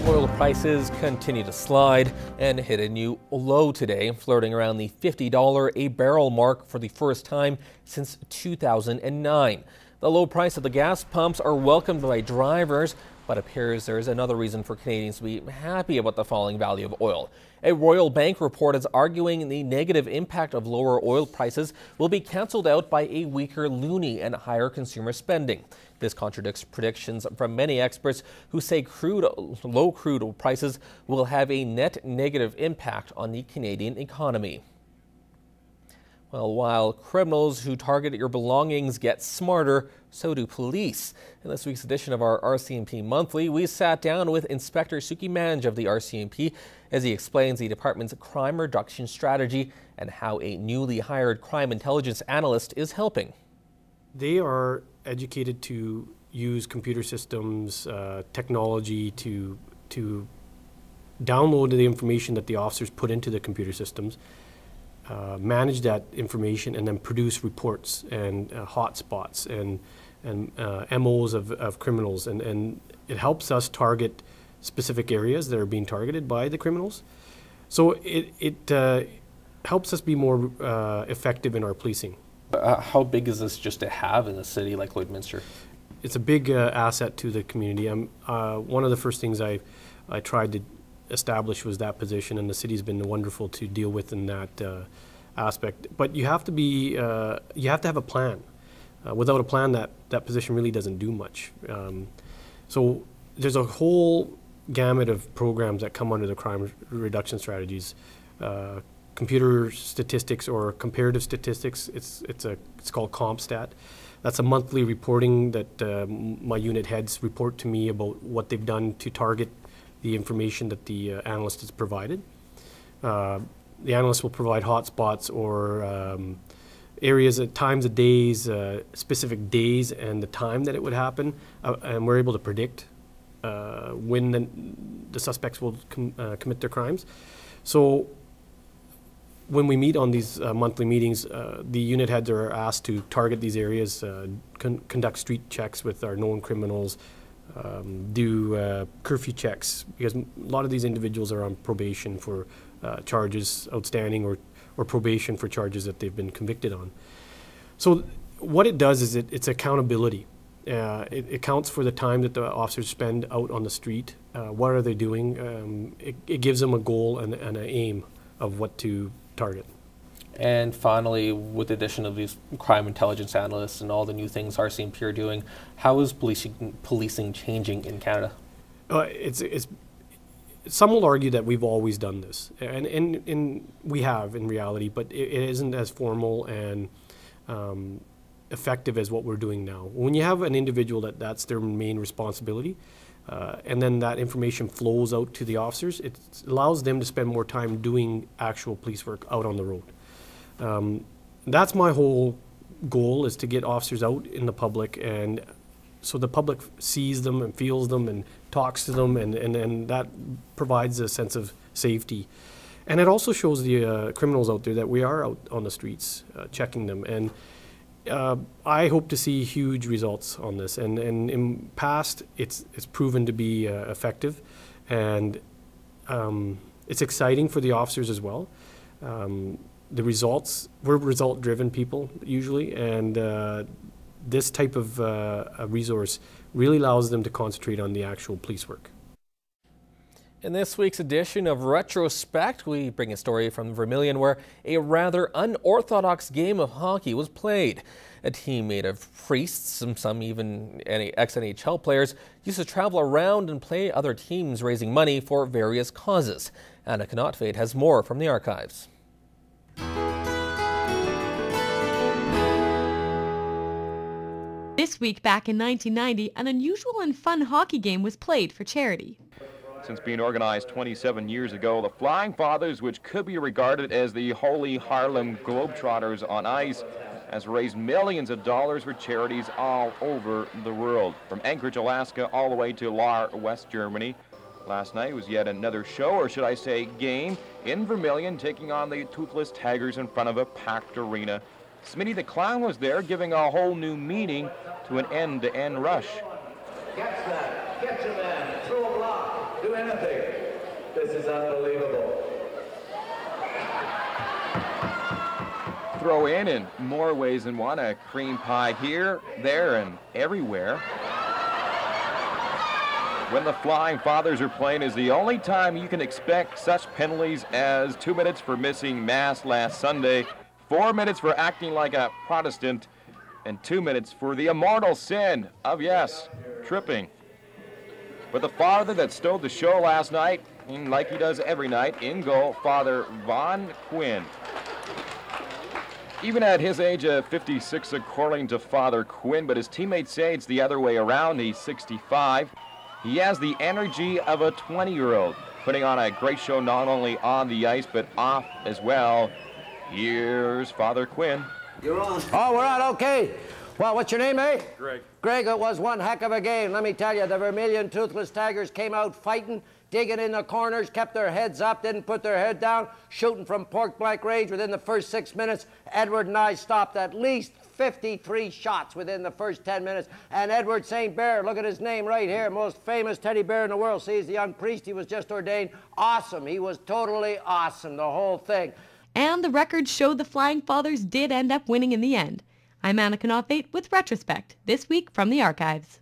Oil prices continue to slide and hit a new low today, flirting around the $50 a barrel mark for the first time since 2009. The low price of the gas pumps are welcomed by drivers, but appears there's another reason for Canadians to be happy about the falling value of oil. A Royal Bank report is arguing the negative impact of lower oil prices will be cancelled out by a weaker loonie and higher consumer spending. This contradicts predictions from many experts who say low crude prices will have a net negative impact on the Canadian economy. Well, while criminals who target your belongings get smarter, so do police. In this week's edition of our RCMP Monthly, we sat down with Inspector Suki Manj of the RCMP as he explains the department's crime reduction strategy and how a newly hired crime intelligence analyst is helping. They are educated to use computer systems, technology to download the information that the officers put into the computer systems, manage that information, and then produce reports and hotspots and MOs of criminals. And it helps us target specific areas that are being targeted by the criminals. So it helps us be more effective in our policing. How big is this just to have in a city like Lloydminster? It's a big asset to the community. One of the first things I tried to establish was that position, and the city's been wonderful to deal with in that aspect. But you have to be, you have to have a plan. Without a plan, that position really doesn't do much. So there's a whole gamut of programs that come under the crime reduction strategies. Computer statistics or comparative statistics. It's called CompStat. That's a monthly reporting that my unit heads report to me about what they've done to target the information that the analyst has provided. The analyst will provide hotspots or areas at times of days, specific days and the time that it would happen, and we're able to predict when the suspects will commit their crimes. So when we meet on these monthly meetings, the unit heads are asked to target these areas, conduct street checks with our known criminals, do curfew checks, because a lot of these individuals are on probation for charges outstanding or probation for charges that they've been convicted on. So what it does is it's accountability. It accounts for the time that the officers spend out on the street. What are they doing? It gives them a goal and an aim of what to target. And finally, with the addition of these crime intelligence analysts and all the new things RCMP are doing, how is policing changing in Canada? Some will argue that we've always done this, and we have in reality, but it isn't as formal and effective as what we're doing now. When you have an individual that's their main responsibility, and then that information flows out to the officers, it allows them to spend more time doing actual police work out on the road. That's my whole goal, is to get officers out in the public, and so the public sees them and feels them and talks to them, and that provides a sense of safety. And it also shows the criminals out there that we are out on the streets checking them. And I hope to see huge results on this, and in past it's proven to be effective, and it's exciting for the officers as well. The results, we're result-driven people usually, and this type of a resource really allows them to concentrate on the actual police work. In this week's edition of Retrospect, we bring a story from Vermilion where a rather unorthodox game of hockey was played. A team made of priests, some even ex-NHL players, used to travel around and play other teams, raising money for various causes. Anna Knotfade has more from the archives. This week back in 1990, an unusual and fun hockey game was played for charity. Since being organized 27 years ago, the Flying Fathers, which could be regarded as the Holy Harlem Globetrotters on ice, has raised millions of dollars for charities all over the world, from Anchorage, Alaska, all the way to Lahr, West Germany. Last night was yet another show, or should I say game, in Vermilion, taking on the Toothless Tigers in front of a packed arena. Smitty the Clown was there, giving a whole new meaning to an end-to-end rush. Gets that. catch a man, throw a block, do anything. This is unbelievable. Throw in more ways than one, a cream pie here, there, and everywhere. When the Flying Fathers are playing is the only time you can expect such penalties as 2 minutes for missing Mass last Sunday, 4 minutes for acting like a Protestant, and 2 minutes for the immortal sin of, yes, tripping. But the father that stole the show last night, like he does every night, in goal, Father Von Quinn. Even at his age of 56, according to Father Quinn, but his teammates say it's the other way around. He's 65. He has the energy of a 20-year-old, putting on a great show not only on the ice, but off as well. Here's Father Quinn. You're on. Oh, we're on, okay. Well, what's your name, eh? Greg. Greg, it was one heck of a game. Let me tell you, the Vermilion Toothless Tigers came out fighting, digging in the corners, kept their heads up, didn't put their head down, shooting from point-blank range within the first 6 minutes. Edward and I stopped at least 53 shots within the first 10 minutes. And Edward St. Bear, look at his name right here, most famous teddy bear in the world. See, he's the young priest. He was just ordained. Awesome. He was totally awesome, the whole thing. And the records show the Flying Fathers did end up winning in the end. I'm Annika Knopfate with Retrospect, this week from the archives.